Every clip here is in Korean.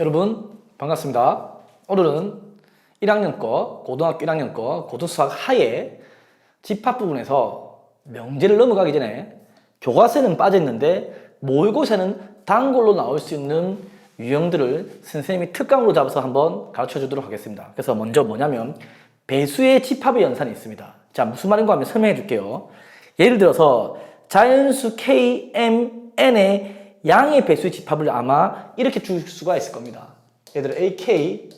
여러분 반갑습니다. 오늘은 1학년 거, 고등학교 1학년 거 고등수학 하에 집합 부분에서 명제를 넘어가기 전에 교과서는 빠져있는데 모의고사는 단골로 나올 수 있는 유형들을 선생님이 특강으로 잡아서 한번 가르쳐 주도록 하겠습니다. 그래서 먼저 뭐냐면 배수의 집합의 연산이 있습니다. 자, 무슨 말인가 하면 설명해 줄게요. 예를 들어서 자연수 K, M, N의 양의 배수의 집합을 아마 이렇게 줄 수가 있을 겁니다. 예를 들어 AK,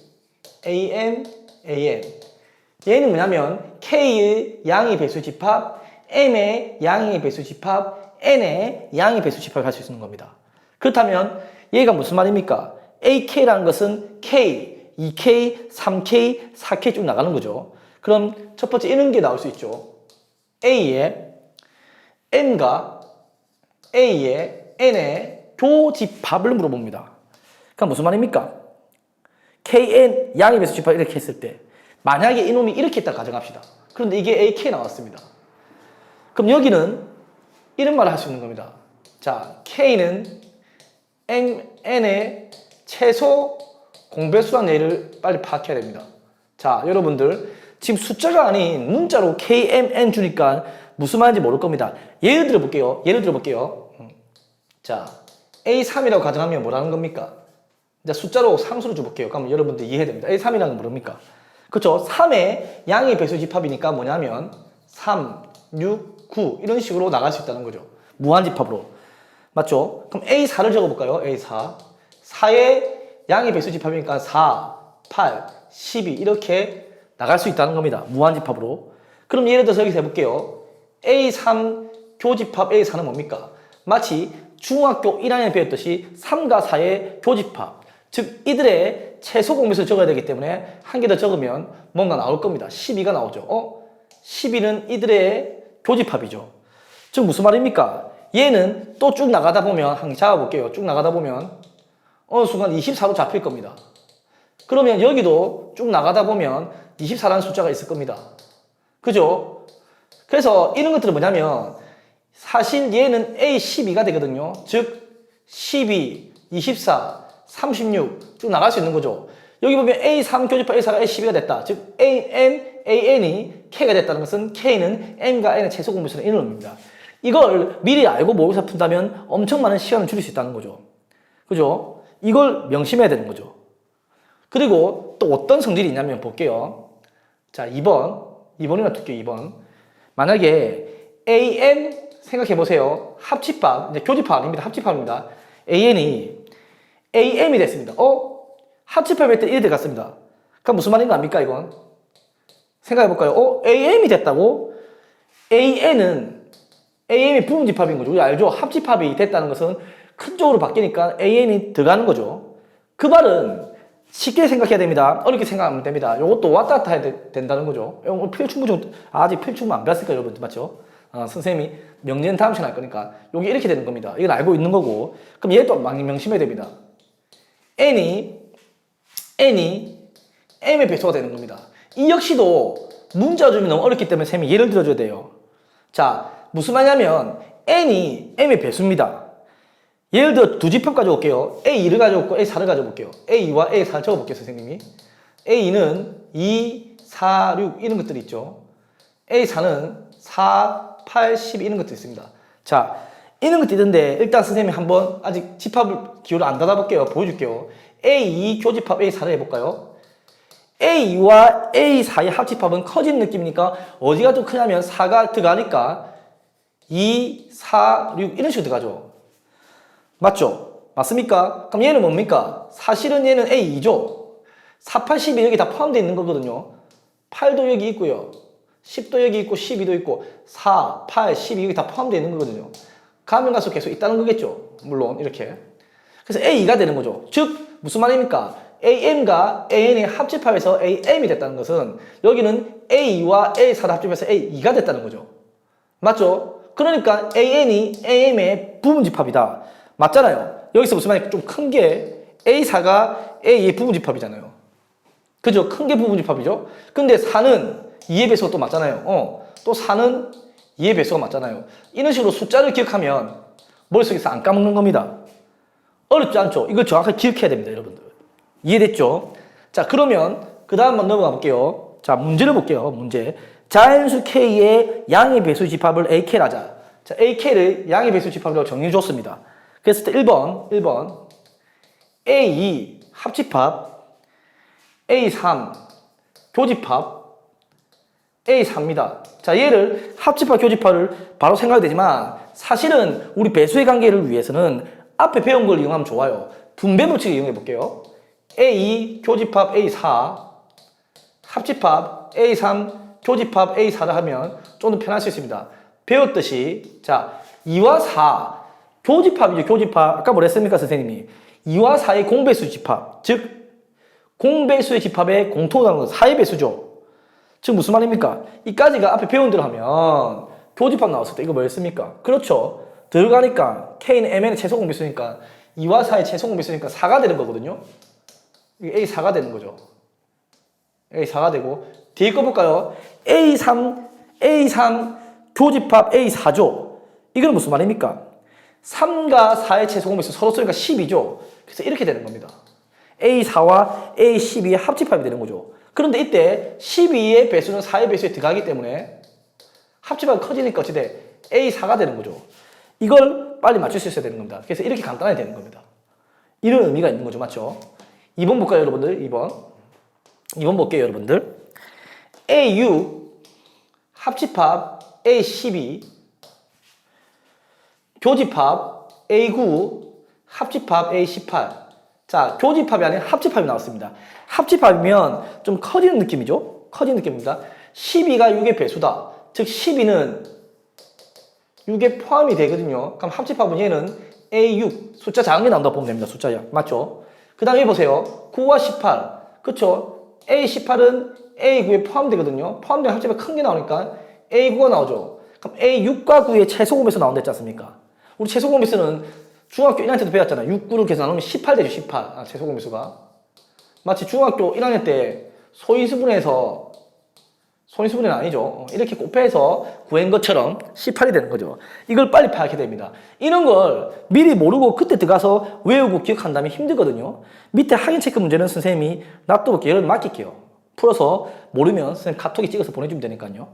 AM, AN. 얘는 뭐냐면 K의 양의 배수의 집합, M의 양의 배수의 집합, N의 양의 배수의 집합을 할 수 있는 겁니다. 그렇다면 얘가 무슨 말입니까? AK라는 것은 K, 2K, 3K, 4K 쭉 나가는 거죠. 그럼 첫 번째 이런 게 나올 수 있죠. A의 M과 A의 N의 교집합을 물어봅니다. 그럼 무슨 말입니까? KN 양의 배수 집합 이렇게 했을 때 만약에 이놈이 이렇게 있다 가정합시다. 그런데 이게 AK 나왔습니다. 그럼 여기는 이런 말을 할 수 있는 겁니다. 자, K는 N의 최소 공배수란 얘를 빨리 파악해야 됩니다. 자, 여러분들 지금 숫자가 아닌 문자로 KMN 주니까 무슨 말인지 모를 겁니다. 예를 들어 볼게요. 자, A3이라고 가정하면 뭐라는 겁니까? 이제 숫자로 상수를 줘볼게요. 그럼 여러분들 이해해야 됩니다. A3이라는 건 뭡니까? 그렇죠? 3의 양의 배수 집합이니까 뭐냐면 3, 6, 9 이런 식으로 나갈 수 있다는 거죠. 무한집합으로. 맞죠? 그럼 A4를 적어볼까요? A4. 4의 양의 배수 집합이니까 4, 8, 12 이렇게 나갈 수 있다는 겁니다. 무한집합으로. 그럼 예를 들어서 여기서 해볼게요. A3 교집합 A4는 뭡니까? 마치 중학교 1학년에 배웠듯이 3과 4의 교집합. 즉 이들의 최소 공배수를 적어야 되기 때문에 한 개 더 적으면 뭔가 나올 겁니다. 12가 나오죠. 12는 이들의 교집합이죠. 즉 무슨 말입니까? 얘는 또 쭉 나가다 보면 한 개 잡아볼게요. 쭉 나가다 보면 어느 순간 24로 잡힐 겁니다. 그러면 여기도 쭉 나가다 보면 24라는 숫자가 있을 겁니다. 그죠? 그래서 이런 것들은 뭐냐면 사실 얘는 A12가 되거든요. 즉 12, 24, 36 쭉 나갈 수 있는 거죠. 여기 보면 A3 교집합 A4가 A12가 됐다. 즉 AN이 K가 됐다는 것은 K는 M과 N의 최소 공배수는 이런 의미입니다. 이걸 미리 알고 모의고사 푼다면 엄청 많은 시간을 줄일 수 있다는 거죠. 그죠? 이걸 명심해야 되는 거죠. 그리고 또 어떤 성질이 있냐면 볼게요. 자, 2번이나 둘게요. 2번. 만약에 AM 생각해보세요. 합집합, 이제 교집합 아닙니다. 합집합입니다. AN이 AM이 됐습니다. 합집합일 때 1이 들어갔습니다. 그럼 무슨 말인가 압니까, 이건? 생각해볼까요? AM이 됐다고? AM이 부분집합인 거죠. 우리 알죠? 합집합이 됐다는 것은 큰 쪽으로 바뀌니까 AN이 들어가는 거죠. 그 말은 쉽게 생각해야 됩니다. 어렵게 생각하면 됩니다. 이것도 왔다 갔다 해야 된다는 거죠. 필충부 아직 필충부 안 배웠을까요, 여러분? 맞죠? 선생님이 명제는 다음 시간에 할 거니까 여기 이렇게 되는 겁니다. 이건 알고 있는 거고. 그럼 얘도 명심해야 됩니다. N이 M의 배수가 되는 겁니다. 이 역시도 문자 주면 너무 어렵기 때문에 쌤이 예를 들어줘야 돼요. 자, 무슨 말이냐면 N이 M의 배수입니다. 예를 들어 두 집합 가져올게요. A2를 가져올고 A4를 가져볼게요. A2와 A4를 적어볼게요, 선생님이. A2는 2, 4, 6 이런 것들이 있죠. A4는 4, 8, 12 이런 것들이 있습니다. 자, 이런 것들이 있는데 일단 선생님이 한번 아직 집합을 기호를 안 닫아볼게요. 보여줄게요. A2 교집합 A4를 해볼까요? A2와 A4의 합집합은 커지는 느낌이니까 어디가 좀 크냐면 4가 들어가니까 2, 4, 6 이런 식으로 들어가죠. 맞죠? 맞습니까? 그럼 얘는 뭡니까? 사실은 얘는 A2죠. 4, 8, 12 여기 다 포함되어 있는 거거든요. 8도 여기 있고요. 10도 여기 있고 12도 있고 4, 8, 12 여기 다 포함되어 있는 거거든요. 가면 갈수록 계속 있다는 거겠죠. 물론 이렇게. 그래서 A2가 되는 거죠. 즉 무슨 말입니까? AM과 AN의 합집합에서 AM이 됐다는 것은 여기는 A2와 A4를 합집해서 A2가 됐다는 거죠. 맞죠? 그러니까 AN이 AM의 부분집합이다. 맞잖아요. 여기서 무슨 말이야? 좀 큰 게 A4가 A의 부분집합이잖아요. 그죠? 큰 게 부분집합이죠. 근데 4는 2의 배수가 또 맞잖아요. 또 4는 2의 배수가 맞잖아요. 이런 식으로 숫자를 기억하면 머릿속에서 안 까먹는 겁니다. 어렵지 않죠? 이걸 정확하게 기억해야 됩니다, 여러분들. 이해됐죠? 자, 그러면 그 다음 한번 넘어가 볼게요. 자, 문제를 볼게요. 문제. 자연수 K의 양의 배수 집합을 AK를 하자. 자, AK를 양의 배수 집합으로 정리해 줬습니다. 그래서 1번 A2 합집합, A3 교집합, A4입니다. 자, 얘를 합집합, 교집합을 바로 생각이 되지만 사실은 우리 배수의 관계를 위해서는 앞에 배운 걸 이용하면 좋아요. 분배 법칙을 이용해 볼게요. A2 교집합 A4 합집합 A3 교집합 A4를 하면 좀 더 편할 수 있습니다. 배웠듯이 자 2와 4 교집합이죠. 교집합 아까 뭐라 했습니까 선생님이 2와 4의 공배수 집합 즉 공배수의 집합의 공통하는 건 4의 배수죠. 즉 무슨 말입니까? 이까지가 앞에 배운 대로 하면 교집합 나왔을 때 이거 뭐였습니까? 그렇죠. 들어가니까 K는 Mn의 최소 공배수니까 2와 4의 최소 공배수니까 4가 되는 거거든요. 이게 A4가 되는 거죠. A4가 되고 뒤에 거 볼까요? A3 교집합 A4죠. 이건 무슨 말입니까? 3과 4의 최소 공배수 서로 쓰니까 10이죠. 그래서 이렇게 되는 겁니다. A4와 A12의 합집합이 되는 거죠. 그런데 이때 12의 배수는 4의 배수에 들어가기 때문에 합집합이 커지니까 어찌돼 A4가 되는 거죠. 이걸 빨리 맞출 수 있어야 되는 겁니다. 그래서 이렇게 간단하게 되는 겁니다. 이런 의미가 있는 거죠. 맞죠? 2번 볼까요, 여러분들? 2번 볼게요, 여러분들. AU 합집합 A12 교집합 A9 합집합 A18 자, 교집합이 아닌 합집합이 나왔습니다. 합집합이면 좀 커지는 느낌이죠? 커지는 느낌입니다. 12가 6의 배수다. 즉 12는 6에 포함이 되거든요. 그럼 합집합은 얘는 A6 숫자 작은 게 나온다고 보면 됩니다. 숫자야. 맞죠? 그 다음에 보세요. 9와 18 그쵸? A18은 A9에 포함되거든요. 포함된 합집합이 큰 게 나오니까 A9가 나오죠. 그럼 A6과 9의 최소 공배수 나온다 했지 않습니까? 우리 최소 공배수는 중학교 1학년 때도 배웠잖아요. 6, 9를 계산하면 18 되죠. 18 최소 공배수가. 마치 중학교 1학년 때 소인수분해는 아니죠. 이렇게 곱해서 구한 것처럼 18이 되는 거죠. 이걸 빨리 파악해야 됩니다. 이런 걸 미리 모르고 그때 들어가서 외우고 기억한다면 힘들거든요. 밑에 확인 체크 문제는 선생님이 놔둬볼게요. 여러분 맡길게요. 풀어서 모르면 선생님 카톡에 찍어서 보내주면 되니까요.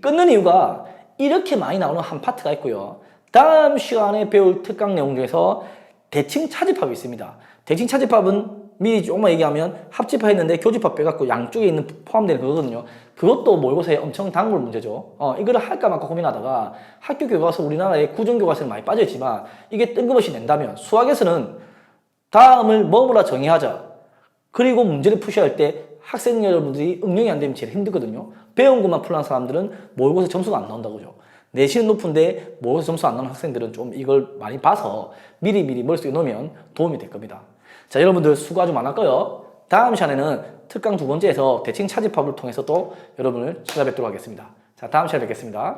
끊는 이유가 이렇게 많이 나오는 한 파트가 있고요. 다음 시간에 배울 특강 내용 중에서 대칭 차집합이 있습니다. 대칭 차집합은 미리 조금만 얘기하면 합집합 했는데 교집합 빼갖고 양쪽에 있는 포함되는 그거거든요. 그것도 모의고사에 엄청 단골 문제죠. 이거를 할까 말까 고민하다가 학교 교과서 우리나라에 구정교과서는 많이 빠져있지만 이게 뜬금없이 낸다면 수학에서는 다음을 뭐뭐라 정의하자. 그리고 문제를 푸셔야 할 때 학생 여러분들이 응용이 안 되면 제일 힘들거든요. 배운 것만 풀는 사람들은 모의고사 점수가 안 나온다고죠. 내신은 높은데 모의고사 점수 안 나오는 학생들은 좀 이걸 많이 봐서 미리 머릿속에 넣으면 도움이 될 겁니다. 자, 여러분들 수고 아주 많았고요. 다음 시간에는 특강 2번째에서 대칭 차집합을 통해서 또 여러분을 찾아뵙도록 하겠습니다. 자, 다음 시간에 뵙겠습니다.